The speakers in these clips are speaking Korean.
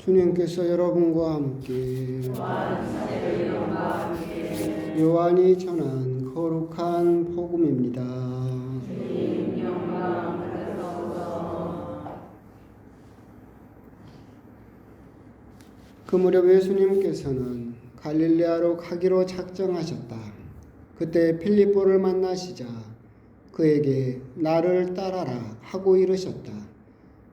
주님께서 여러분과 함께 요한이 전한 거룩한 복음입니다. 그 무렵 예수님께서는 갈릴레아로 가기로 작정하셨다. 그때 필립보를 만나시자 그에게 나를 따라라 하고 이르셨다.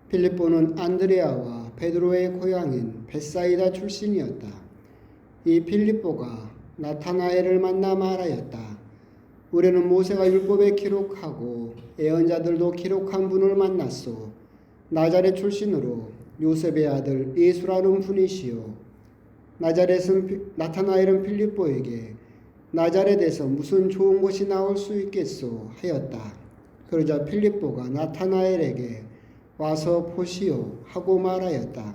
필립보는 안드레아와 베드로의 고향인 벳사이다 출신이었다. 이 필립보가 나타나엘을 만나 말하였다. 우리는 모세가 율법에 기록하고 예언자들도 기록한 분을 만났소. 나자렛 출신으로 요셉의 아들 예수라는 분이시요. 나타나엘은 필립보에게 나자렛에서 무슨 좋은 것이 나올 수 있겠소 하였다. 그러자 필립보가 나타나엘에게 와서 보시오 하고 말하였다.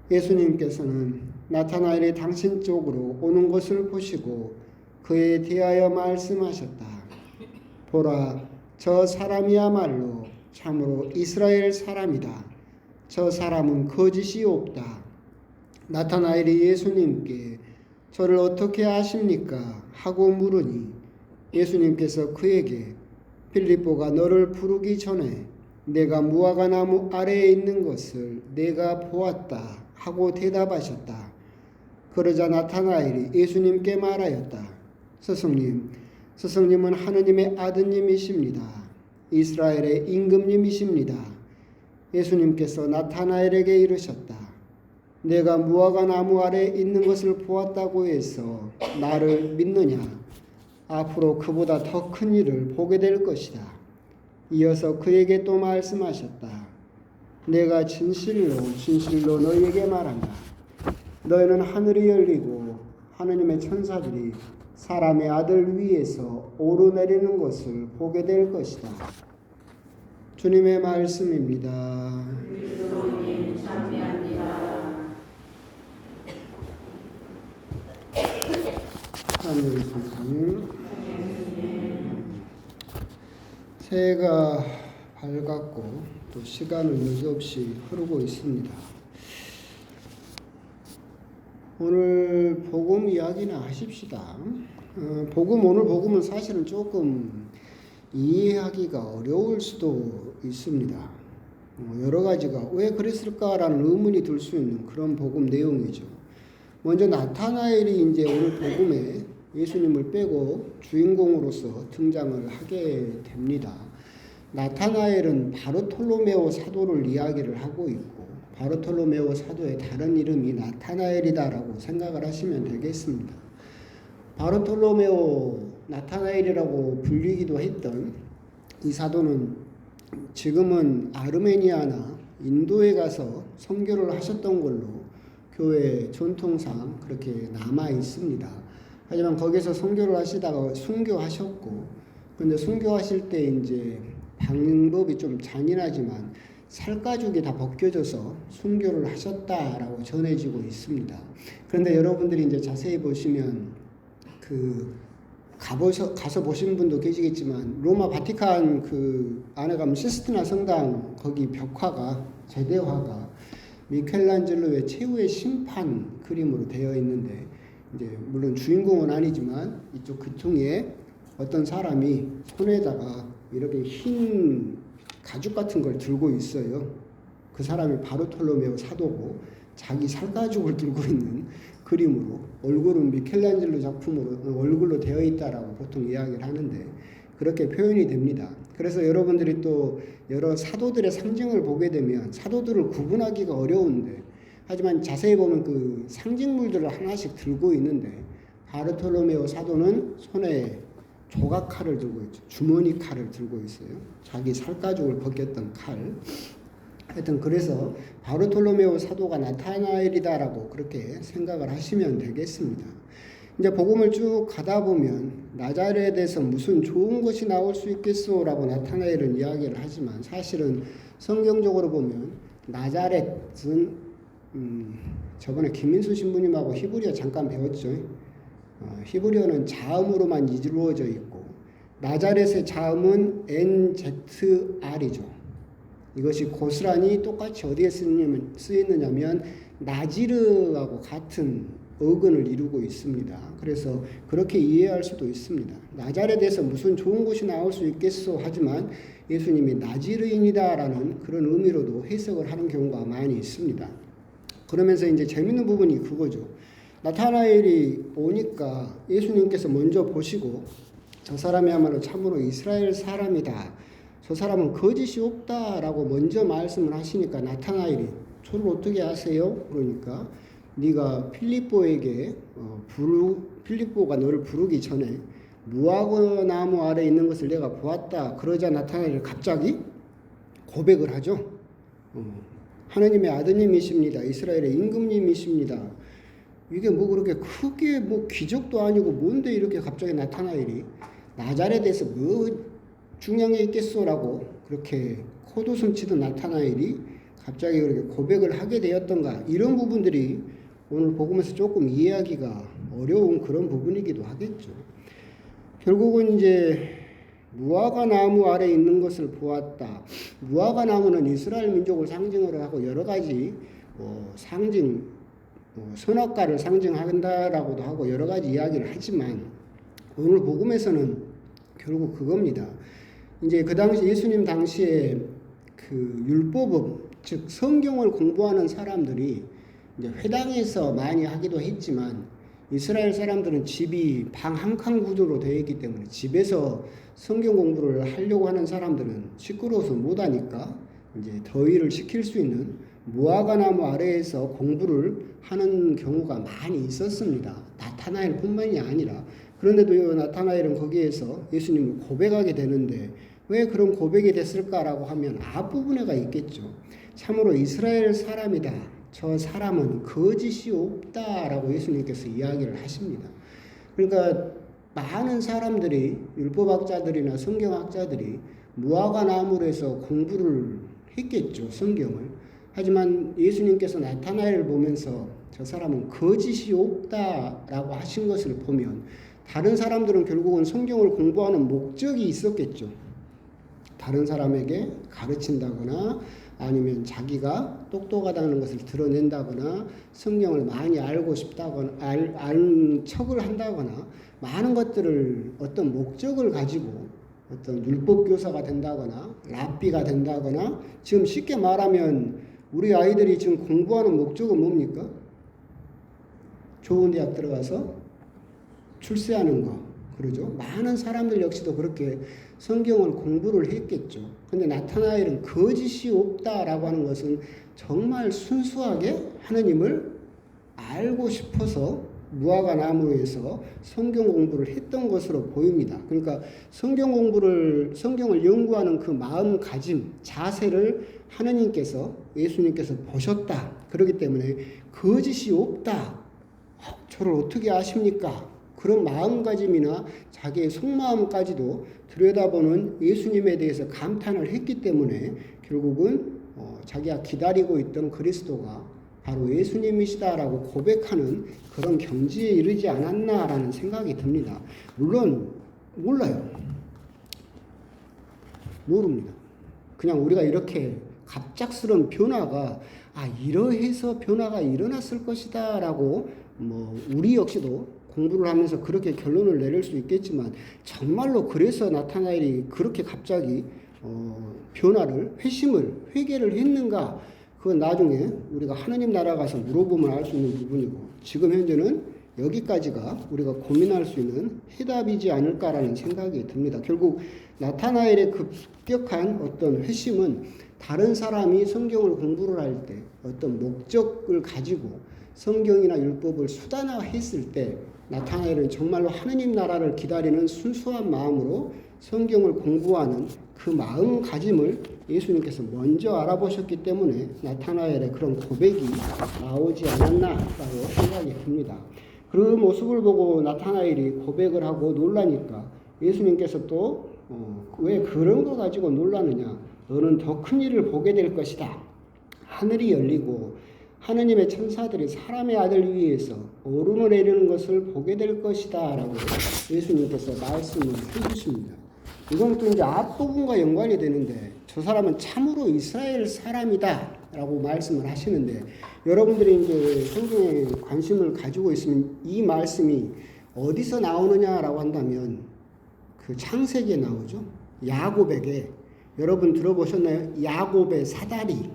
예수님께서는 나타나엘이 당신 쪽으로 오는 것을 보시고 그에 대하여 말씀하셨다. 보라, 저 사람이야말로 참으로 이스라엘 사람이다. 저 사람은 거짓이 없다. 나타나엘이 예수님께 저를 어떻게 아십니까? 하고 물으니 예수님께서 그에게 필립보가 너를 부르기 전에 내가 무화과 나무 아래에 있는 것을 내가 보았다 하고 대답하셨다. 그러자 나타나엘이 예수님께 말하였다. 스승님은 하느님의 아드님이십니다. 이스라엘의 임금님이십니다. 예수님께서 나타나엘에게 이르셨다. 내가 무화과 나무 아래에 있는 것을 보았다고 해서 나를 믿느냐? 앞으로 그보다 더 큰 일을 보게 될 것이다. 이어서 그에게 또 말씀하셨다. 내가 진실로 너희에게 말한다. 너희는 하늘이 열리고 하느님의 천사들이 사람의 아들 위에서 오르내리는 것을 보게 될 것이다. 주님의 말씀입니다. 그리스도님 찬미합니다. 하늘의 새해가 밝았고 또 시간은 여지없이 흐르고 있습니다. 오늘 복음 이야기나 하십시다. 오늘 복음은 사실은 조금 이해하기가 어려울 수도 있습니다. 여러 가지가 왜 그랬을까라는 의문이 들 수 있는 그런 복음 내용이죠. 먼저 나타나엘이 이제 오늘 복음에 예수님을 빼고 주인공으로서 등장을 하게 됩니다. 나타나엘은 바르톨로메오 사도를 이야기를 하고 있고 바르톨로메오 사도의 다른 이름이 나타나엘이다라고 생각을 하시면 되겠습니다. 바르톨로메오 나타나엘이라고 불리기도 했던 이 사도는 지금은 아르메니아나 인도에 가서 선교를 하셨던 걸로 교회 전통상 그렇게 남아 있습니다. 하지만 거기서 선교를 하시다가 순교하셨고, 근데 순교하실 때 이제 방법이 좀 잔인하지만 살가죽이 다 벗겨져서 순교를 하셨다라고 전해지고 있습니다. 그런데 여러분들이 이제 자세히 보시면 가서 보신 분도 계시겠지만 로마 바티칸 그 안에 가면 시스티나 성당 거기 벽화가 제대화가 미켈란젤로의 최후의 심판 그림으로 되어 있는데 이제 물론 주인공은 아니지만 이쪽 그통에 어떤 사람이 손에다가 이렇게 흰 가죽 같은 걸 들고 있어요. 그 사람이 바르톨로메오 사도고 자기 살가죽을 들고 있는 그림으로 얼굴은 미켈란젤로 작품으로 얼굴로 되어 있다라고 보통 이야기를 하는데 그렇게 표현이 됩니다. 그래서 여러분들이 또 여러 사도들의 상징을 보게 되면 사도들을 구분하기가 어려운데 하지만 자세히 보면 그 상징물들을 하나씩 들고 있는데 바르톨로메오 사도는 손에 조각칼을 들고 있죠. 주머니 칼을 들고 있어요. 자기 살가죽을 벗겼던 칼. 하여튼 그래서 바르톨로메오 사도가 나타나엘이다라고 그렇게 생각을 하시면 되겠습니다. 이제 복음을 쭉 가다 보면 나자렛에서 무슨 좋은 것이 나올 수 있겠소라고 나타나엘은 이야기를 하지만 사실은 성경적으로 보면 나자렛은 저번에 김민수 신부님하고 히브리어 잠깐 배웠죠. 히브리어는 자음으로만 이루어져 있고 나자렛의 자음은 NZR이죠. 이것이 고스란히 똑같이 어디에 쓰였느냐면 나지르하고 같은 어근을 이루고 있습니다. 그래서 그렇게 이해할 수도 있습니다. 나자렛에서 무슨 좋은 곳이 나올 수 있겠소 하지만 예수님이 나지르인이다라는 그런 의미로도 해석을 하는 경우가 많이 있습니다. 그러면서 이제 재밌는 부분이 그거죠. 나타나엘이 오니까 예수님께서 먼저 보시고 저 사람이야말로 참으로 이스라엘 사람이다. 저 사람은 거짓이 없다라고 먼저 말씀을 하시니까 나타나엘이 저를 어떻게 아세요? 그러니까 네가 필립보에게 필립보가 너를 부르기 전에 무화과 나무 아래 있는 것을 내가 보았다. 그러자 나타나엘이 갑자기 고백을 하죠. 하느님의 아드님이십니다. 이스라엘의 임금님이십니다. 이게 뭐 그렇게 크게 뭐 기적도 아니고 뭔데 이렇게 갑자기 나타나엘이 나자렛에서 뭐 중량이 있겠소라고 그렇게 코웃음 치던 나타나엘이 갑자기 그렇게 고백을 하게 되었던가, 이런 부분들이 오늘 복음에서 조금 이해하기가 어려운 그런 부분이기도 하겠죠. 결국은 이제 무화과 나무 아래 있는 것을 보았다. 무화과 나무는 이스라엘 민족을 상징으로 하고 여러 가지 선악과를 상징한다라고도 하고 여러 가지 이야기를 하지만 오늘 복음에서는 결국 그겁니다. 이제 그 당시 예수님 당시에 그 율법은 즉 성경을 공부하는 사람들이 이제 회당에서 많이 하기도 했지만 이스라엘 사람들은 집이 방 한 칸 구조로 되어 있기 때문에 집에서 성경 공부를 하려고 하는 사람들은 시끄러워서 못하니까 이제 더위를 식힐 수 있는 무화과 나무 아래에서 공부를 하는 경우가 많이 있었습니다. 나타나엘 뿐만이 아니라. 그런데도 나타나엘은 거기에서 예수님을 고백하게 되는데 왜 그런 고백이 됐을까라고 하면 앞부분에가 있겠죠. 참으로 이스라엘 사람이다. 저 사람은 거짓이 없다라고 예수님께서 이야기를 하십니다. 그러니까 많은 사람들이 율법학자들이나 성경학자들이 무화과 나무에서 공부를 했겠죠. 성경을. 하지만 예수님께서 나타나엘을 보면서 저 사람은 거짓이 없다라고 하신 것을 보면 다른 사람들은 결국은 성경을 공부하는 목적이 있었겠죠. 다른 사람에게 가르친다거나 아니면 자기가 똑똑하다는 것을 드러낸다거나 성경을 많이 알고 싶다거나 아는 척을 한다거나 많은 것들을 어떤 목적을 가지고 어떤 율법 교사가 된다거나 랍비가 된다거나, 지금 쉽게 말하면 우리 아이들이 지금 공부하는 목적은 뭡니까? 좋은 대학 들어가서 출세하는 거, 그러죠. 많은 사람들 역시도 그렇게 성경을 공부를 했겠죠. 근데 나타나엘은 거짓이 없다라고 하는 것은 정말 순수하게 하느님을 알고 싶어서 무화과 나무에서 성경 공부를 했던 것으로 보입니다. 그러니까 성경을 연구하는 그 마음가짐, 자세를 하느님께서, 예수님께서 보셨다. 그렇기 때문에 거짓이 없다. 저를 어떻게 아십니까? 그런 마음가짐이나 자기의 속마음까지도 들여다보는 예수님에 대해서 감탄을 했기 때문에 결국은 자기가 기다리고 있던 그리스도가 바로 예수님이시다라고 고백하는 그런 경지에 이르지 않았나라는 생각이 듭니다. 물론 몰라요. 모릅니다. 그냥 우리가 이렇게 갑작스러운 변화가 이러해서 변화가 일어났을 것이다라고 우리 역시도 공부를 하면서 그렇게 결론을 내릴 수 있겠지만 정말로 그래서 나타나엘이 그렇게 갑자기 회개를 했는가, 그건 나중에 우리가 하느님 나라 가서 물어보면 알 수 있는 부분이고, 지금 현재는 여기까지가 우리가 고민할 수 있는 해답이지 않을까라는 생각이 듭니다. 결국 나타나엘의 급격한 어떤 회심은 다른 사람이 성경을 공부를 할 때 어떤 목적을 가지고 성경이나 율법을 수단화했을 때 나타나엘은 정말로 하느님 나라를 기다리는 순수한 마음으로 성경을 공부하는 그 마음가짐을 예수님께서 먼저 알아보셨기 때문에 나타나엘의 그런 고백이 나오지 않았나라고 생각이 듭니다. 그 모습을 보고 나타나엘이 고백을 하고 놀라니까 예수님께서 또 왜 그런 거 가지고 놀라느냐, 너는 더 큰 일을 보게 될 것이다. 하늘이 열리고 하느님의 천사들이 사람의 아들 위에서 오르내 내리는 것을 보게 될 것이다 라고 예수님께서 말씀을 해주십니다. 이건 또 이제 앞부분과 연관이 되는데, 저 사람은 참으로 이스라엘 사람이다 라고 말씀을 하시는데, 여러분들이 이제 성경에 관심을 가지고 있으면 이 말씀이 어디서 나오느냐라고 한다면 그 창세기에 나오죠. 야곱에게, 여러분 들어보셨나요? 야곱의 사다리.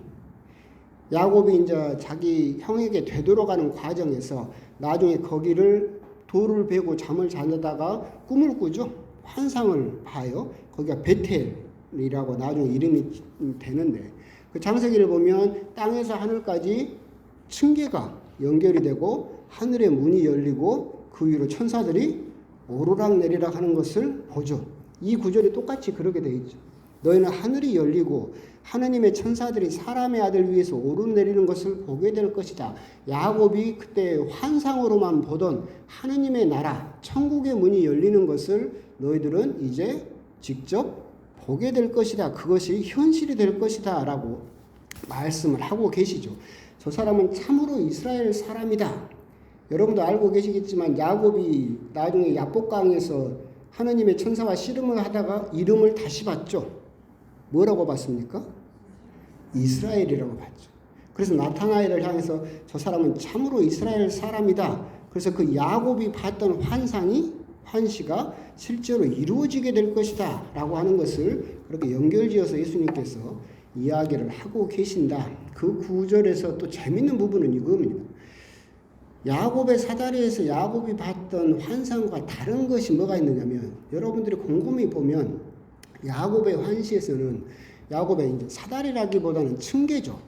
야곱이 이제 자기 형에게 되돌아가는 과정에서 나중에 거기를 돌을 베고 잠을 자다가 꿈을 꾸죠. 환상을 봐요. 거기가 베텔이라고 나중에 이름이 되는데, 그 창세기를 보면 땅에서 하늘까지 층계가 연결이 되고 하늘의 문이 열리고 그 위로 천사들이 오르락내리락 하는 것을 보죠. 이 구절이 똑같이 그렇게 되어 있죠. 너희는 하늘이 열리고 하느님의 천사들이 사람의 아들 위에서 오르내리는 것을 보게 될 것이다. 야곱이 그때 환상으로만 보던 하느님의 나라, 천국의 문이 열리는 것을 너희들은 이제 직접 보게 될 것이다. 그것이 현실이 될 것이다 라고 말씀을 하고 계시죠. 저 사람은 참으로 이스라엘 사람이다. 여러분도 알고 계시겠지만 야곱이 나중에 야복강에서 하느님의 천사와 씨름을 하다가 이름을 다시 봤죠. 뭐라고 봤습니까? 이스라엘이라고 봤죠. 그래서 나타나엘을 향해서 저 사람은 참으로 이스라엘 사람이다. 그래서 그 야곱이 봤던 환시가 실제로 이루어지게 될 것이다 라고 하는 것을 그렇게 연결지어서 예수님께서 이야기를 하고 계신다. 그 구절에서 또 재밌는 부분은 이겁니다. 야곱의 사다리에서 야곱이 봤던 환상과 다른 것이 뭐가 있느냐면, 여러분들이 곰곰이 보면 야곱의 환시에서는 야곱의 이제 사다리라기보다는 층계죠.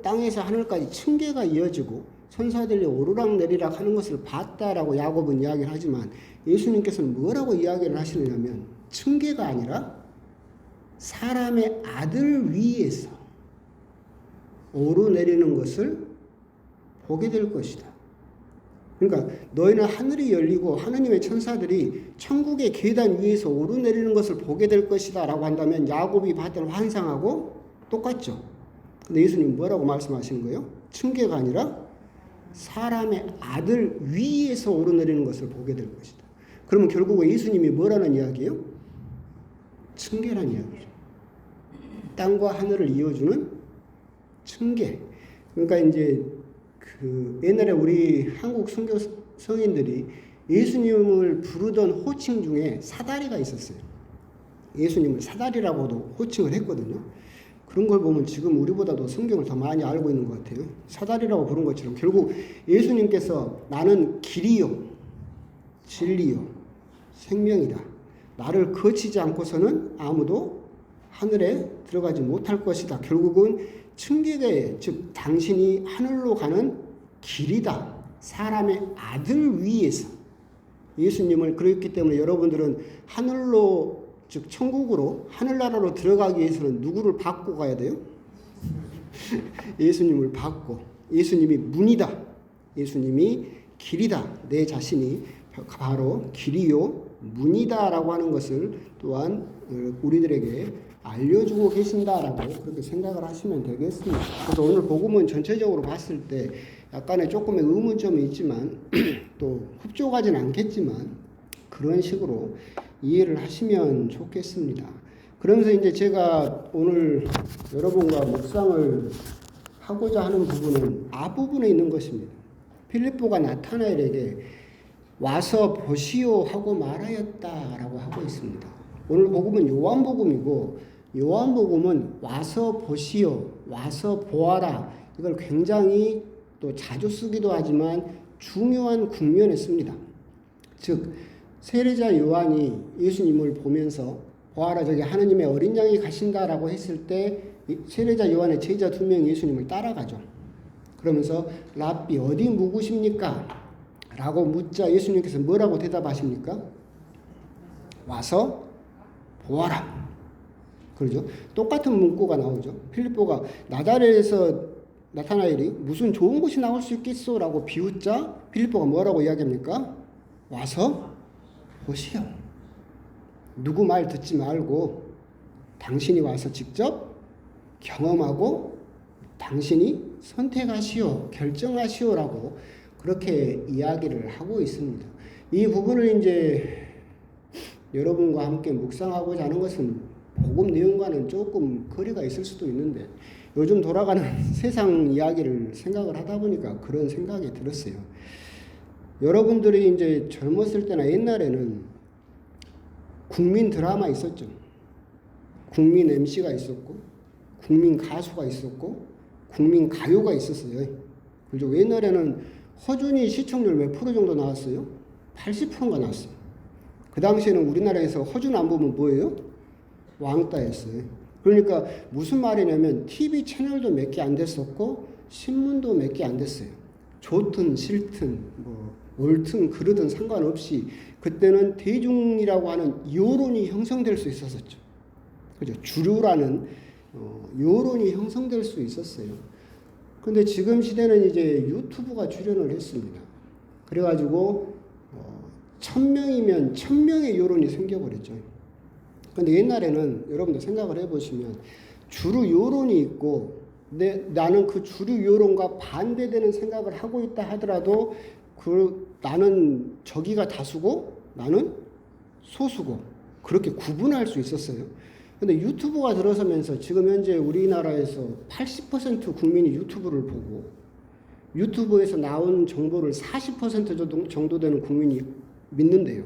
땅에서 하늘까지 층계가 이어지고 천사들이 오르락내리락 하는 것을 봤다라고 야곱은 이야기를 하지만, 예수님께서는 뭐라고 이야기를 하시느냐면 층계가 아니라 사람의 아들 위에서 오르내리는 것을 보게 될 것이다. 그러니까 너희는 하늘이 열리고 하느님의 천사들이 천국의 계단 위에서 오르내리는 것을 보게 될 것이다 라고 한다면 야곱이 봤던 환상하고 똑같죠. 근데 예수님 뭐라고 말씀하시는 거예요? 층계가 아니라 사람의 아들 위에서 오르내리는 것을 보게 될 것이다. 그러면 결국 예수님이 뭐라는 이야기예요? 층계라는 이야기죠. 땅과 하늘을 이어주는 층계. 그러니까 이제 그 옛날에 우리 한국 선교 성인들이 예수님을 부르던 호칭 중에 사다리가 있었어요. 예수님을 사다리라고도 호칭을 했거든요. 그런 걸 보면 지금 우리보다도 성경을 더 많이 알고 있는 것 같아요. 사다리라고 부른 것처럼 결국 예수님께서 나는 길이요, 진리요, 생명이다. 나를 거치지 않고서는 아무도 하늘에 들어가지 못할 것이다. 결국은 층계계, 즉 당신이 하늘로 가는 길이다. 사람의 아들 위에서 예수님을, 그랬기 때문에 여러분들은 하늘로, 즉 천국으로, 하늘나라로 들어가기 위해서는 누구를 받고 가야 돼요? 예수님을 받고, 예수님이 문이다. 예수님이 길이다. 내 자신이 바로 길이요 문이다라고 하는 것을 또한 우리들에게 알려주고 계신다라고 그렇게 생각을 하시면 되겠습니다. 그래서 오늘 복음은 전체적으로 봤을 때 약간의 조금의 의문점이 있지만 또 흡족하진 않겠지만 그런 식으로 이해를 하시면 좋겠습니다. 그러면서 이제 제가 오늘 여러분과 묵상을 하고자 하는 부분은 앞부분에 있는 것입니다. 필립보가 나타나엘에게 와서 보시오 하고 말하였다라고 하고 있습니다. 오늘 복음은 요한복음이고, 요한복음은 와서 보시오, 와서 보아라, 이걸 굉장히 또 자주 쓰기도 하지만 중요한 국면에 씁니다. 즉 세례자 요한이 예수님을 보면서 보아라 저기 하느님의 어린 양이 가신다라고 했을 때 세례자 요한의 제자 2명이 예수님을 따라가죠. 그러면서 랍비 어디 묵으십니까? 라고 묻자 예수님께서 뭐라고 대답하십니까? 와서 보아라. 그러죠. 똑같은 문구가 나오죠. 필립보가 나자렛에서 나타나엘이 무슨 좋은 곳이 나올 수 있겠소? 라고 비웃자 필립보가 뭐라고 이야기합니까? 와서 보시오. 누구 말 듣지 말고 당신이 와서 직접 경험하고 당신이 선택하시오, 결정하시오라고 그렇게 이야기를 하고 있습니다. 이 부분을 이제 여러분과 함께 묵상하고자 하는 것은 복음 내용과는 조금 거리가 있을 수도 있는데 요즘 돌아가는 세상 이야기를 생각을 하다 보니까 그런 생각이 들었어요. 여러분들이 이제 젊었을 때나 옛날에는 국민 드라마 있었죠. 국민 MC가 있었고, 국민 가수가 있었고, 국민 가요가 있었어요. 그죠? 옛날에는 허준이 시청률 몇 프로 정도 나왔어요? 80%가 나왔어요. 그 당시에는 우리나라에서 허준 안 보면 뭐예요? 왕따였어요. 그러니까 무슨 말이냐면 TV 채널도 몇 개 안 됐었고 신문도 몇 개 안 됐어요. 좋든 싫든 뭐 옳든 그르든 상관없이 그때는 대중이라고 하는 여론이 형성될 수 있었었죠. 그죠? 주류라는 여론이 형성될 수 있었어요. 근데 지금 시대는 이제 유튜브가 출연을 했습니다. 그래가지고 1000명이면 1000명의 여론이 생겨버렸죠. 근데 옛날에는 여러분들 생각을 해보시면 주류 여론이 있고 나는 그 주류 여론과 반대되는 생각을 하고 있다 하더라도 나는 저기가 다수고 나는 소수고 그렇게 구분할 수 있었어요. 근데 유튜브가 들어서면서 지금 현재 우리나라에서 80% 국민이 유튜브를 보고 유튜브에서 나온 정보를 40% 정도 되는 국민이 믿는데요.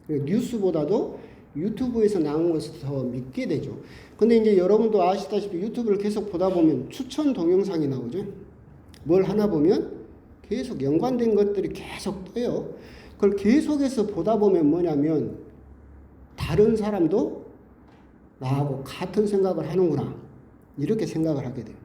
뉴스보다도 유튜브에서 나온 것을 더 믿게 되죠. 근데 이제 여러분도 아시다시피 유튜브를 계속 보다 보면 추천 동영상이 나오죠. 뭘 하나 보면 계속 연관된 것들이 계속 떠요. 그걸 계속해서 보다 보면 뭐냐면 다른 사람도 나하고 같은 생각을 하는구나. 이렇게 생각을 하게 돼요.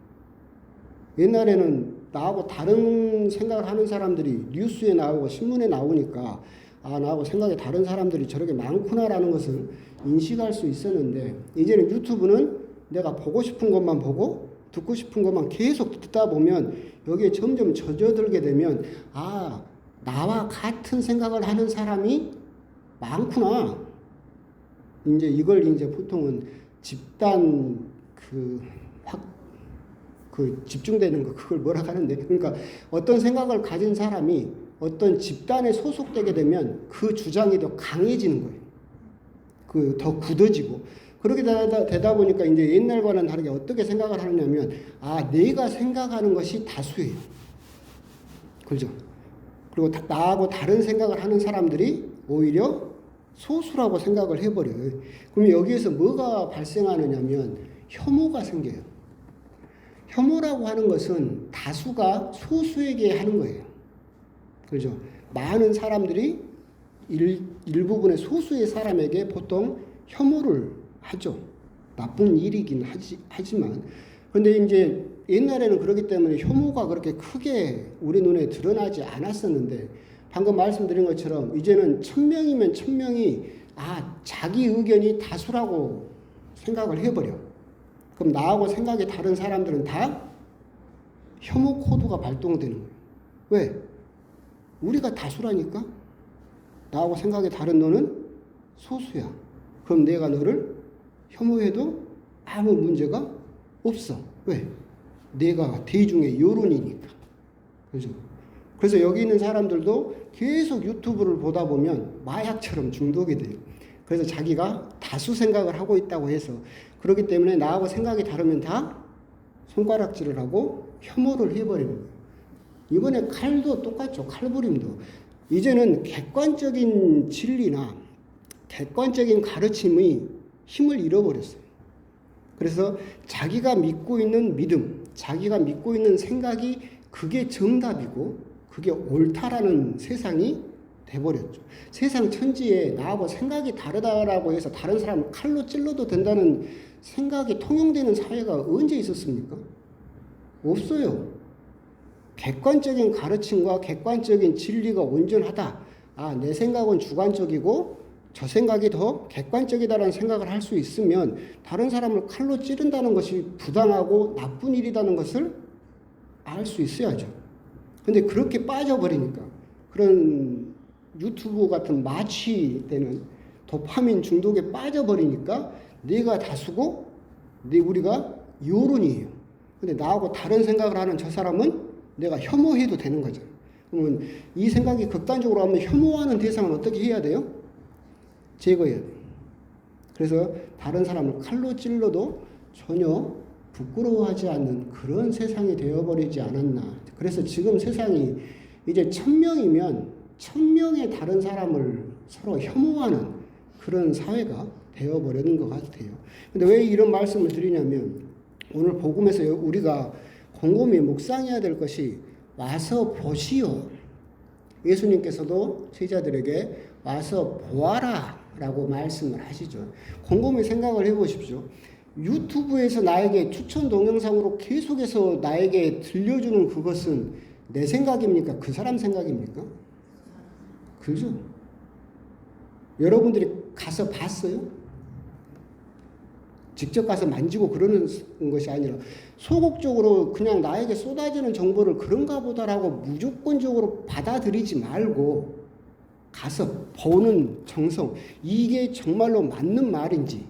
옛날에는 나하고 다른 생각을 하는 사람들이 뉴스에 나오고 신문에 나오니까 나하고 생각이 다른 사람들이 저렇게 많구나라는 것을 인식할 수 있었는데 이제는 유튜브는 내가 보고 싶은 것만 보고 듣고 싶은 것만 계속 듣다 보면 여기에 점점 젖어들게 되면 나와 같은 생각을 하는 사람이 많구나. 이제 이걸 이제 보통은 집단 집중되는 거 그걸 뭐라 하는데 그러니까 어떤 생각을 가진 사람이 어떤 집단에 소속되게 되면 그 주장이 더 강해지는 거예요. 더 굳어지고 그렇게 되다 보니까 이제 옛날과는 다르게 어떻게 생각을 하느냐면 내가 생각하는 것이 다수예요. 그죠? 그리고 나하고 다른 생각을 하는 사람들이 오히려 소수라고 생각을 해버려요. 그럼 여기에서 뭐가 발생하느냐면 혐오가 생겨요. 혐오라고 하는 것은 다수가 소수에게 하는 거예요. 그죠? 많은 사람들이 일부분의 소수의 사람에게 보통 혐오를 하죠. 나쁜 일이긴 하지만. 그런데 이제 옛날에는 그렇기 때문에 혐오가 그렇게 크게 우리 눈에 드러나지 않았었는데 방금 말씀드린 것처럼 이제는 1000명이면 1000명이 자기 의견이 다수라고 생각을 해버려. 그럼 나하고 생각이 다른 사람들은 다 혐오 코드가 발동되는 거예요. 왜? 우리가 다수라니까? 나하고 생각이 다른 너는 소수야. 그럼 내가 너를 혐오해도 아무 문제가 없어. 왜? 내가 대중의 여론이니까. 그죠? 그래서 여기 있는 사람들도 계속 유튜브를 보다 보면 마약처럼 중독이 돼요. 그래서 자기가 다수 생각을 하고 있다고 해서 그렇기 때문에 나하고 생각이 다르면 다 손가락질을 하고 혐오를 해버리는 거예요. 이번에 칼도 똑같죠. 칼부림도. 이제는 객관적인 진리나 객관적인 가르침의 힘을 잃어버렸어요. 그래서 자기가 믿고 있는 믿음, 자기가 믿고 있는 생각이 그게 정답이고 그게 옳다라는 세상이 돼버렸죠. 세상 천지에 나하고 생각이 다르다라고 해서 다른 사람을 칼로 찔러도 된다는 생각이 통용되는 사회가 언제 있었습니까? 없어요. 객관적인 가르침과 객관적인 진리가 온전하다. 내 생각은 주관적이고 저 생각이 더 객관적이다라는 생각을 할 수 있으면 다른 사람을 칼로 찌른다는 것이 부당하고 나쁜 일이라는 것을 알 수 있어야죠. 근데 그렇게 빠져버리니까 그런 유튜브 같은 마취되는 도파민 중독에 빠져버리니까 내가 다수고 우리가 여론이에요. 근데 나하고 다른 생각을 하는 저 사람은 내가 혐오해도 되는 거죠. 그러면 이 생각이 극단적으로 하면 혐오하는 대상은 어떻게 해야 돼요? 제거해야 돼요. 그래서 다른 사람을 칼로 찔러도 전혀 부끄러워하지 않는 그런 세상이 되어버리지 않았나. 그래서 지금 세상이 이제 1000명이면 1000명의 다른 사람을 서로 혐오하는 그런 사회가 되어버리는 것 같아요. 근데 왜 이런 말씀을 드리냐면 오늘 복음에서 우리가 곰곰이 묵상해야 될 것이 와서 보시오. 예수님께서도 제자들에게 와서 보아라 라고 말씀을 하시죠. 곰곰이 생각을 해보십시오. 유튜브에서 나에게 추천 동영상으로 계속해서 나에게 들려주는 그것은 내 생각입니까? 그 사람 생각입니까? 그죠? 여러분들이 가서 봤어요? 직접 가서 만지고 그러는 것이 아니라 소극적으로 그냥 나에게 쏟아지는 정보를 그런가 보다라고 무조건적으로 받아들이지 말고 가서 보는 정성, 이게 정말로 맞는 말인지,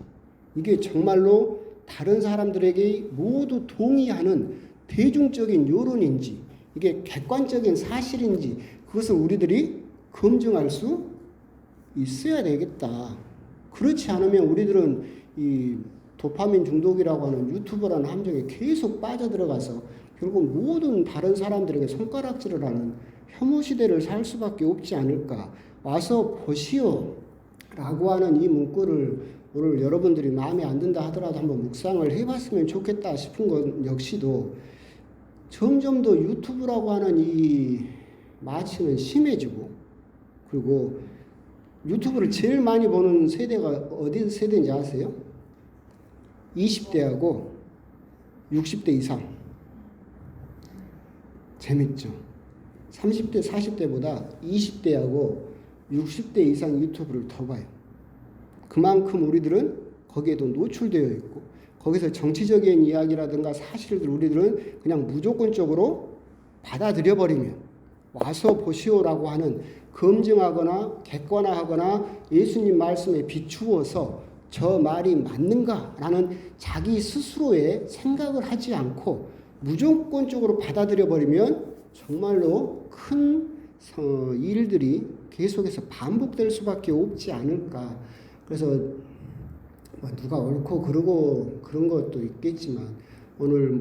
이게 정말로 다른 사람들에게 모두 동의하는 대중적인 여론인지, 이게 객관적인 사실인지, 그것을 우리들이 검증할 수 있어야 되겠다. 그렇지 않으면 우리들은 이 도파민 중독이라고 하는 유튜브라는 함정에 계속 빠져들어가서 결국 모든 다른 사람들에게 손가락질을 하는 혐오 시대를 살 수밖에 없지 않을까. 와서 보시오 라고 하는 이 문구를 오늘 여러분들이 마음에 안 든다 하더라도 한번 묵상을 해봤으면 좋겠다 싶은 것 역시도 점점 더 유튜브라고 하는 이 마취는 심해지고, 그리고 유튜브를 제일 많이 보는 세대가 어디 세대인지 아세요? 20대하고 60대 이상. 재밌죠? 30대, 40대보다 20대하고 60대 이상 유튜브를 더 봐요. 그만큼 우리들은 거기에도 노출되어 있고, 거기서 정치적인 이야기라든가 사실들 우리들은 그냥 무조건적으로 받아들여버리면 와서 보시오라고 하는 검증하거나 객관화하거나 예수님 말씀에 비추어서 저 말이 맞는가라는 자기 스스로의 생각을 하지 않고 무조건적으로 받아들여버리면 정말로 큰 일들이 계속해서 반복될 수밖에 없지 않을까. 그래서 누가 옳고 그러고 그런 것도 있겠지만 오늘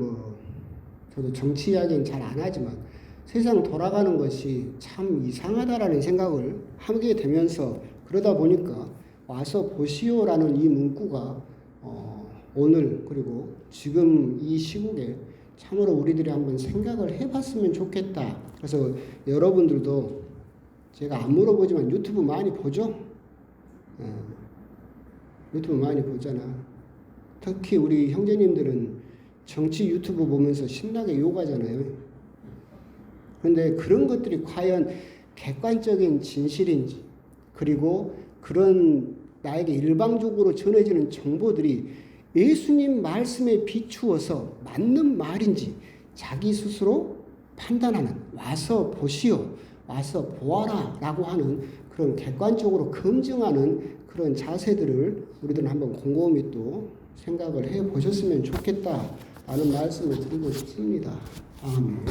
저도 정치 이야기는 잘 안 하지만 세상 돌아가는 것이 참 이상하다라는 생각을 하게 되면서 그러다 보니까 와서 보시오라는 이 문구가 오늘 그리고 지금 이 시국에 참으로 우리들이 한번 생각을 해봤으면 좋겠다. 그래서 여러분들도 제가 안 물어보지만 유튜브 많이 보죠? 유튜브 많이 보잖아. 특히 우리 형제님들은 정치 유튜브 보면서 신나게 욕하잖아요. 그런데 그런 것들이 과연 객관적인 진실인지, 그리고 그런 나에게 일방적으로 전해지는 정보들이 예수님 말씀에 비추어서 맞는 말인지 자기 스스로 판단하는, 와서 보시오, 와서 보아라 라고 하는 그런 객관적으로 검증하는 그런 자세들을 우리들은 한번 곰곰이 또 생각을 해 보셨으면 좋겠다 라는 말씀을 드리고 싶습니다. 아멘.